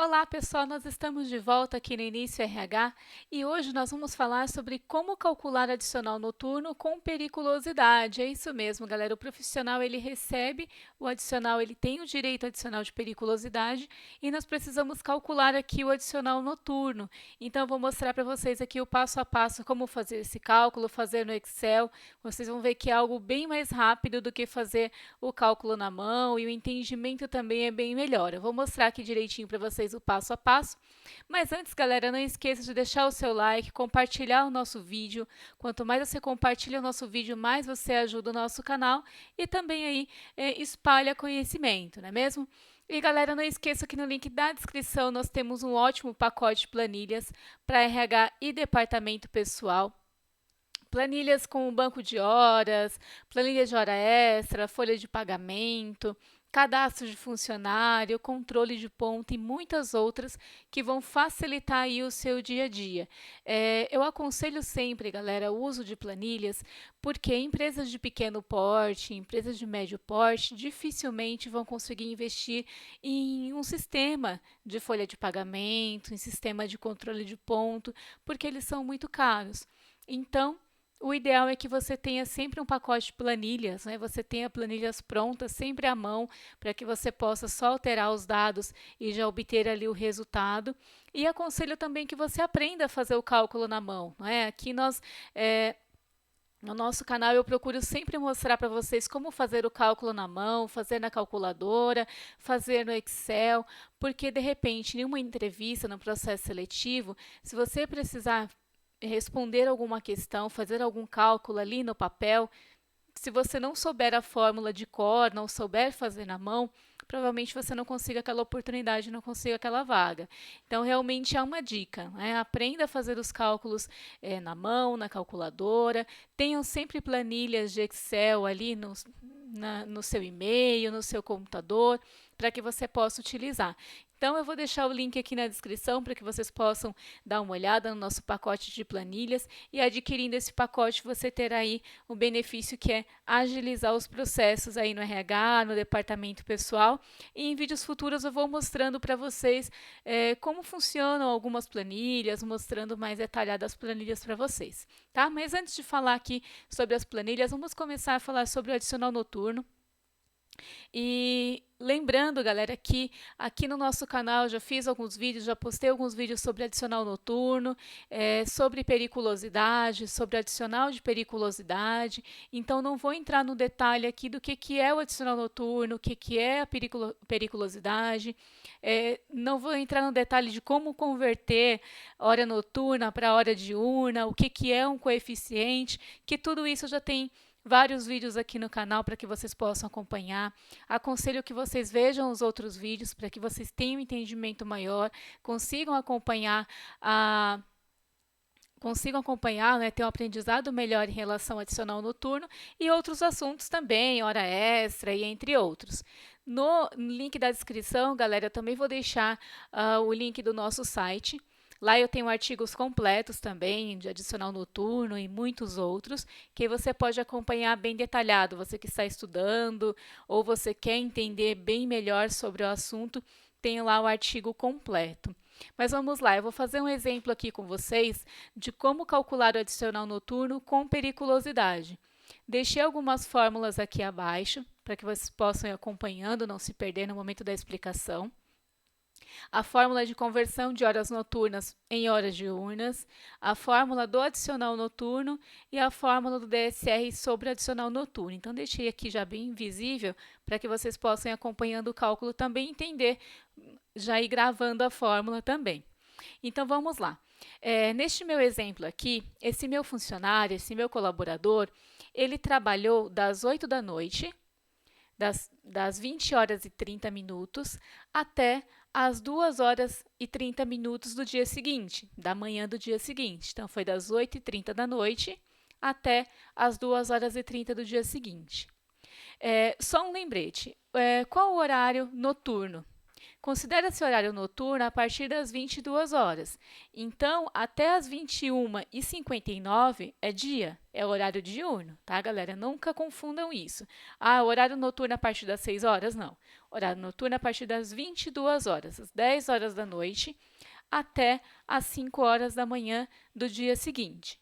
Olá, pessoal, nós estamos de volta aqui no Início RH e hoje nós vamos falar sobre como calcular adicional noturno com periculosidade. É isso mesmo, galera. O profissional ele recebe o adicional, ele tem o direito adicional de periculosidade e nós precisamos calcular aqui o adicional noturno. Então, eu vou mostrar para vocês aqui o passo a passo como fazer esse cálculo, fazer no Excel. Vocês vão ver que é algo bem mais rápido do que fazer o cálculo na mão e o entendimento também é bem melhor. Eu vou mostrar aqui direitinho para vocês o passo a passo. Mas antes, galera, não esqueça de deixar o seu like, compartilhar o nosso vídeo. Quanto mais você compartilha o nosso vídeo, mais você ajuda o nosso canal e também aí espalha conhecimento, não é mesmo? E galera, não esqueça que no link da descrição nós temos um ótimo pacote de planilhas para RH e departamento pessoal. Planilhas com banco de horas, planilha de hora extra, folha de pagamento, cadastro de funcionário, controle de ponto e muitas outras que vão facilitar aí o seu dia a dia. Eu aconselho sempre, galera, o uso de planilhas, porque empresas de pequeno porte, empresas de médio porte, dificilmente vão conseguir investir em um sistema de folha de pagamento, em sistema de controle de ponto, porque eles são muito caros. Então, o ideal é que você tenha sempre um pacote de planilhas, né? Você tenha planilhas prontas sempre à mão para que você possa só alterar os dados e já obter ali o resultado. E aconselho também que você aprenda a fazer o cálculo na mão, não é? Aqui no nosso canal eu procuro sempre mostrar para vocês como fazer o cálculo na mão, fazer na calculadora, fazer no Excel, porque de repente em uma entrevista, no processo seletivo, se você precisar responder alguma questão, fazer algum cálculo ali no papel, se você não souber a fórmula de cor, não souber fazer na mão, provavelmente você não consiga aquela oportunidade, não consiga aquela vaga. Então, realmente é uma dica, né? Aprenda a fazer os cálculos na mão, na calculadora. Tenham sempre planilhas de Excel ali no seu e-mail, no seu computador, para que você possa utilizar. Então, eu vou deixar o link aqui na descrição para que vocês possam dar uma olhada no nosso pacote de planilhas e adquirindo esse pacote você terá aí o benefício que é agilizar os processos aí no RH, no departamento pessoal. E em vídeos futuros eu vou mostrando para vocês como funcionam algumas planilhas, mostrando mais detalhadas as planilhas para vocês, tá? Mas antes de falar aqui sobre as planilhas, vamos começar a falar sobre o adicional noturno. E lembrando, galera, que aqui no nosso canal já fiz alguns vídeos, já postei alguns vídeos sobre adicional noturno, sobre periculosidade, sobre adicional de periculosidade. Então, não vou entrar no detalhe aqui do que é o adicional noturno, o que é a periculosidade. Não vou entrar no detalhe de como converter hora noturna para hora diurna, o que é um coeficiente, que tudo isso já tem vários vídeos aqui no canal para que vocês possam acompanhar. Aconselho que vocês vejam os outros vídeos para que vocês tenham um entendimento maior, consigam acompanhar né, ter um aprendizado melhor em relação ao adicional noturno e outros assuntos também, hora extra e entre outros. No link da descrição, galera, eu também vou deixar o link do nosso site. Lá eu tenho artigos completos também, de adicional noturno e muitos outros, que você pode acompanhar bem detalhado. Você que está estudando ou você quer entender bem melhor sobre o assunto, tem lá o artigo completo. Mas vamos lá, eu vou fazer um exemplo aqui com vocês de como calcular o adicional noturno com periculosidade. Deixei algumas fórmulas aqui abaixo, para que vocês possam ir acompanhando, não se perder no momento da explicação. A fórmula de conversão de horas noturnas em horas diurnas, a fórmula do adicional noturno e a fórmula do DSR sobre o adicional noturno. Então, deixei aqui já bem visível para que vocês possam ir acompanhando o cálculo também entender, já ir gravando a fórmula também. Então, vamos lá. Neste meu exemplo aqui, esse meu funcionário, esse meu colaborador, ele trabalhou das 8 da noite, das 20 horas e 30 minutos, até às 2 horas e 30 minutos do dia seguinte, da manhã do dia seguinte. Então, foi das 8h30 da noite até às 2 horas e 30 do dia seguinte. Só um lembrete, qual o horário noturno? Considera-se horário noturno a partir das 22 horas. Então, até as 21h59 é dia, é horário diurno, tá, galera? Nunca confundam isso. Ah, horário noturno a partir das 6 horas? Não. Horário noturno a partir das 22 horas, às 10 horas da noite, até às 5 horas da manhã do dia seguinte.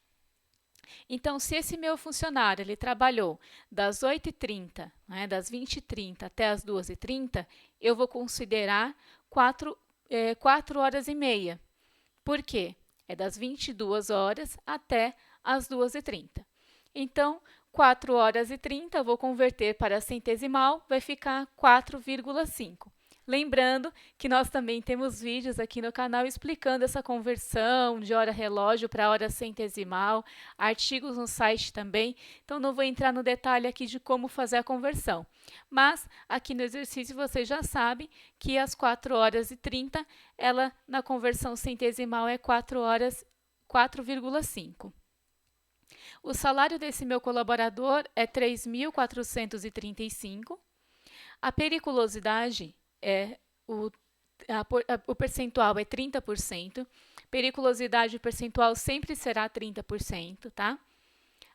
Então, se esse meu funcionário ele trabalhou das 8h30, né, das 20h30 até as 2h30, eu vou considerar 4 horas e meia. Por quê? É das 22 horas até as 2h30. Então, 4 horas e 30, eu vou converter para centesimal, vai ficar 4,5. Lembrando que nós também temos vídeos aqui no canal explicando essa conversão de hora relógio para hora centesimal, artigos no site também, então não vou entrar no detalhe aqui de como fazer a conversão. Mas aqui no exercício vocês já sabem que as 4 horas e 30, ela na conversão centesimal é 4 horas 4,5. O salário desse meu colaborador é 3.435. A periculosidade o percentual é 30%. Periculosidade percentual sempre será 30%, tá?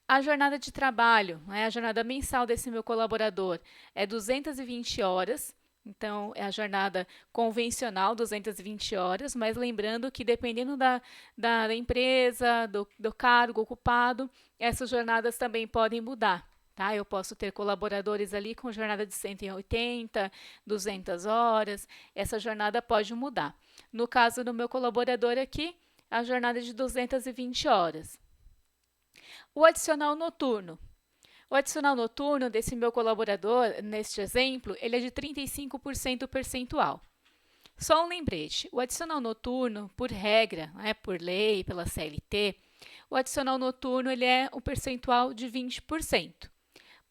A jornada de trabalho, a jornada mensal desse meu colaborador é 220 horas. Então, é a jornada convencional, 220 horas, mas lembrando que dependendo da empresa, do cargo ocupado, essas jornadas também podem mudar. Tá? Eu posso ter colaboradores ali com jornada de 180, 200 horas, essa jornada pode mudar. No caso do meu colaborador aqui, a jornada é de 220 horas. O adicional noturno. O adicional noturno desse meu colaborador, neste exemplo, ele é de 35% percentual. Só um lembrete, o adicional noturno, por regra, por lei, pela CLT, o adicional noturno ele é um percentual de 20%.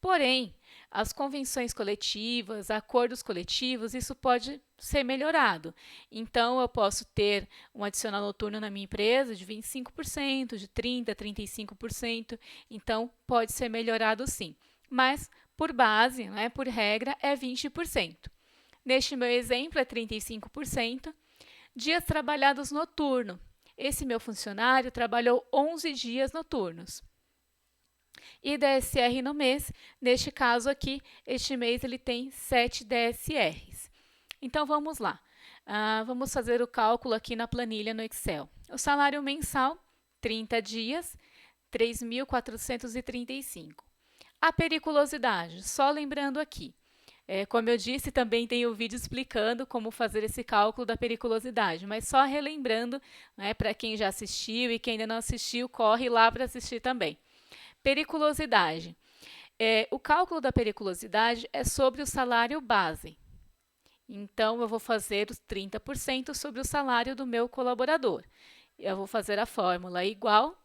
Porém, as convenções coletivas, acordos coletivos, isso pode ser melhorado. Então, eu posso ter um adicional noturno na minha empresa de 25%, de 30%, 35%. Então, pode ser melhorado sim. Mas, por base, por regra, é 20%. Neste meu exemplo, é 35%. Dias trabalhados noturno. Esse meu funcionário trabalhou 11 dias noturnos. E DSR no mês, neste caso aqui, este mês ele tem 7 DSRs. Então, vamos lá. Vamos fazer o cálculo aqui na planilha no Excel. O salário mensal, 30 dias, 3.435. A periculosidade, só lembrando aqui. Como eu disse, também tem o vídeo explicando como fazer esse cálculo da periculosidade, mas só relembrando, para quem já assistiu e quem ainda não assistiu, corre lá para assistir também. Periculosidade. O cálculo da periculosidade é sobre o salário base. Então, eu vou fazer os 30% sobre o salário do meu colaborador. Eu vou fazer a fórmula igual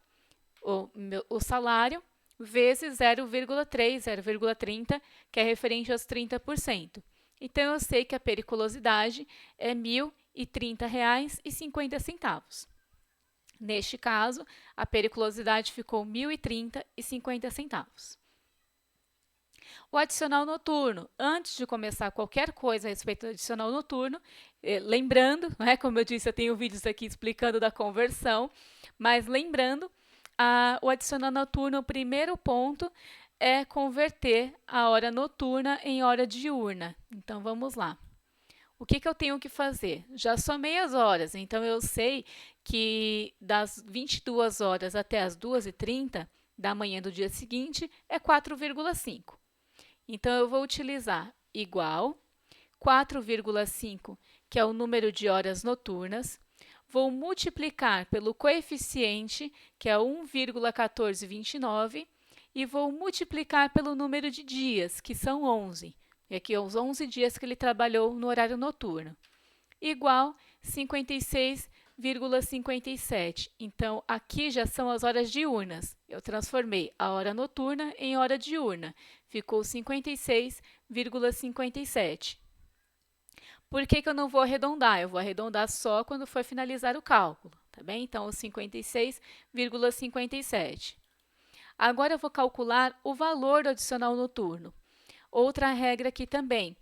o salário vezes 0,3, 0,30, que é referente aos 30%. Então, eu sei que a periculosidade é R$ 1.030,50. Neste caso, a periculosidade ficou R$ 1.030,50. O adicional noturno. Antes de começar qualquer coisa a respeito do adicional noturno, lembrando, como eu disse, eu tenho vídeos aqui explicando da conversão, mas lembrando, o adicional noturno, o primeiro ponto é converter a hora noturna em hora diurna. Então, vamos lá. O que eu tenho que fazer? Já somei as horas, então eu sei que das 22 horas até as 2h30 da manhã do dia seguinte é 4,5. Então, eu vou utilizar igual 4,5, que é o número de horas noturnas, vou multiplicar pelo coeficiente, que é 1,1429, e vou multiplicar pelo número de dias, que são 11. E aqui os 11 dias que ele trabalhou no horário noturno. Igual 56,57. Então, aqui já são as horas diurnas. Eu transformei a hora noturna em hora diurna. Ficou 56,57. Por que eu não vou arredondar? Eu vou arredondar só quando for finalizar o cálculo, tá bem? Então, 56,57. Agora, eu vou calcular o valor do adicional noturno. Outra regra aqui também.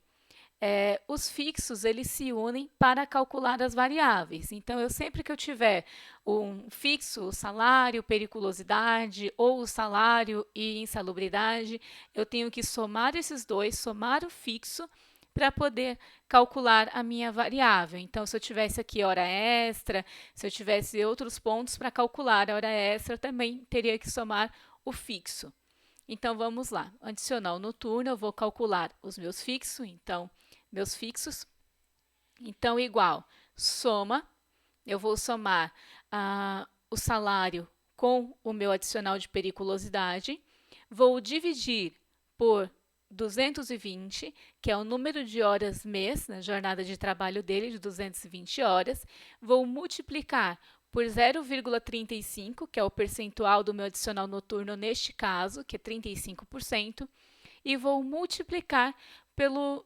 os fixos eles se unem para calcular as variáveis. Então, sempre que eu tiver um fixo, o salário, periculosidade ou o salário e insalubridade, eu tenho que somar esses dois, somar o fixo para poder calcular a minha variável. Então, se eu tivesse aqui hora extra, se eu tivesse outros pontos para calcular a hora extra, também teria que somar o fixo. Então, vamos lá. Adicional noturno, eu vou calcular os meus fixos. Então, meus fixos. Então, igual, soma, eu vou somar o salário com o meu adicional de periculosidade, vou dividir por 220, que é o número de horas mês, na jornada de trabalho dele, de 220 horas, vou multiplicar por 0,35, que é o percentual do meu adicional noturno neste caso, que é 35%, e vou multiplicar por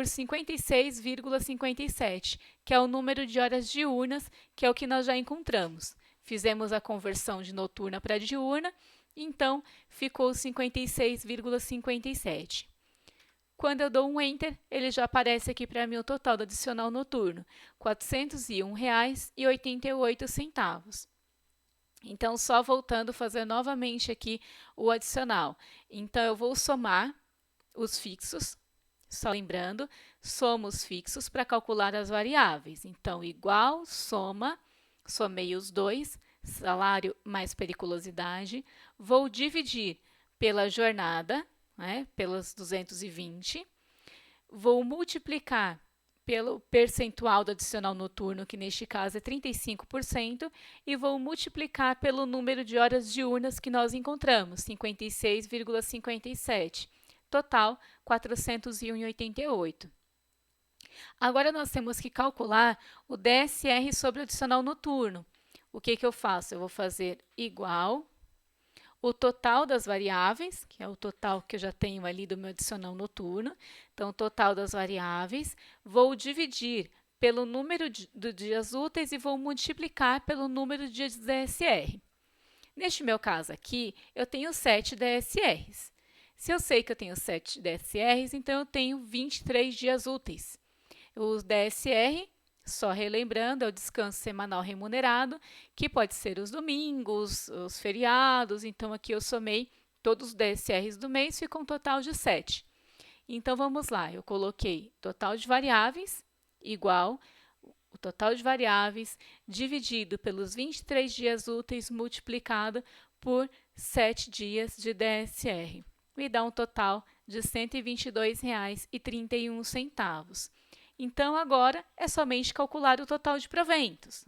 56,57, que é o número de horas diurnas, que é o que nós já encontramos. Fizemos a conversão de noturna para diurna, então ficou 56,57. Quando eu dou um Enter, ele já aparece aqui para mim o total do adicional noturno, R$ 401,88. Então, só voltando, fazer novamente aqui o adicional. Então, eu vou somar os fixos, só lembrando, somos fixos para calcular as variáveis. Então, igual, soma, somei os dois, salário mais periculosidade, vou dividir pela jornada, pelas 220, vou multiplicar pelo percentual do adicional noturno, que neste caso é 35%, e vou multiplicar pelo número de horas diurnas que nós encontramos, 56,57. Total, 401,88. Agora, nós temos que calcular o DSR sobre o adicional noturno. O que eu faço? Eu vou fazer igual o total das variáveis, que é o total que eu já tenho ali do meu adicional noturno. Então, o total das variáveis, vou dividir pelo número de dias úteis e vou multiplicar pelo número de dias de DSR. Neste meu caso aqui, eu tenho 7 DSRs. Se eu sei que eu tenho 7 DSRs, então eu tenho 23 dias úteis. O DSR, só relembrando, é o descanso semanal remunerado, que pode ser os domingos, os feriados. Então, aqui eu somei todos os DSRs do mês, ficou um total de 7. Então, vamos lá, eu coloquei total de variáveis igual o total de variáveis dividido pelos 23 dias úteis multiplicado por 7 dias de DSR. Me dá um total de R$ 122,31. Então, agora é somente calcular o total de proventos,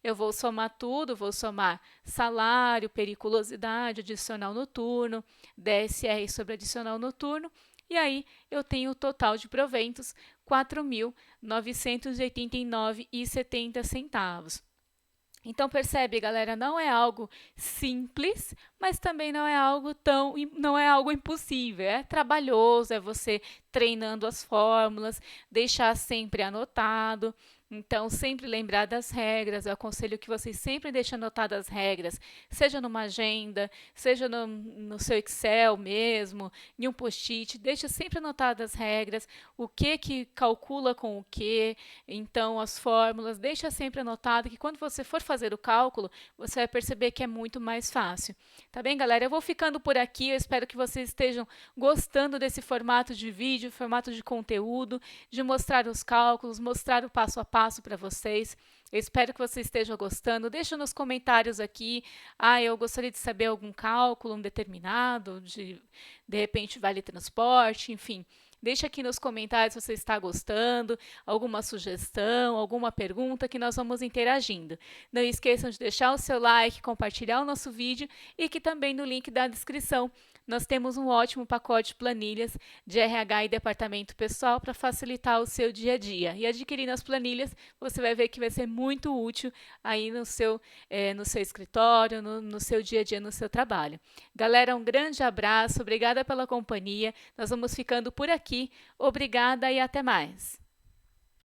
Eu vou somar tudo, vou somar salário, periculosidade, adicional noturno, DSR sobre adicional noturno, e aí eu tenho o total de proventos, R$ 4.989,70. Então, percebe, galera, não é algo simples, mas também não é algo impossível. É trabalhoso, é você treinando as fórmulas, deixar sempre anotado. Então, sempre lembrar das regras. Eu aconselho que vocês sempre deixem anotadas as regras, seja numa agenda, seja no seu Excel mesmo, em um post-it. Deixa sempre anotadas as regras, o que calcula com o que. Então, as fórmulas, deixa sempre anotado que quando você for fazer o cálculo, você vai perceber que é muito mais fácil. Tá bem, galera? Eu vou ficando por aqui. Eu espero que vocês estejam gostando desse formato de vídeo, formato de conteúdo, de mostrar os cálculos, mostrar o passo a passo para vocês. Eu espero que você esteja gostando. Deixa nos comentários aqui. Eu gostaria de saber algum cálculo, um determinado, de repente vale transporte, enfim. Deixa aqui nos comentários se você está gostando, alguma sugestão, alguma pergunta que nós vamos interagindo. Não esqueçam de deixar o seu like, compartilhar o nosso vídeo e que também no link da descrição nós temos um ótimo pacote de planilhas de RH e departamento pessoal para facilitar o seu dia a dia. E adquirindo as planilhas, você vai ver que vai ser muito útil aí no seu escritório, no seu dia a dia, no seu trabalho. Galera, um grande abraço, obrigada pela companhia. Nós vamos ficando por aqui. Obrigada e até mais.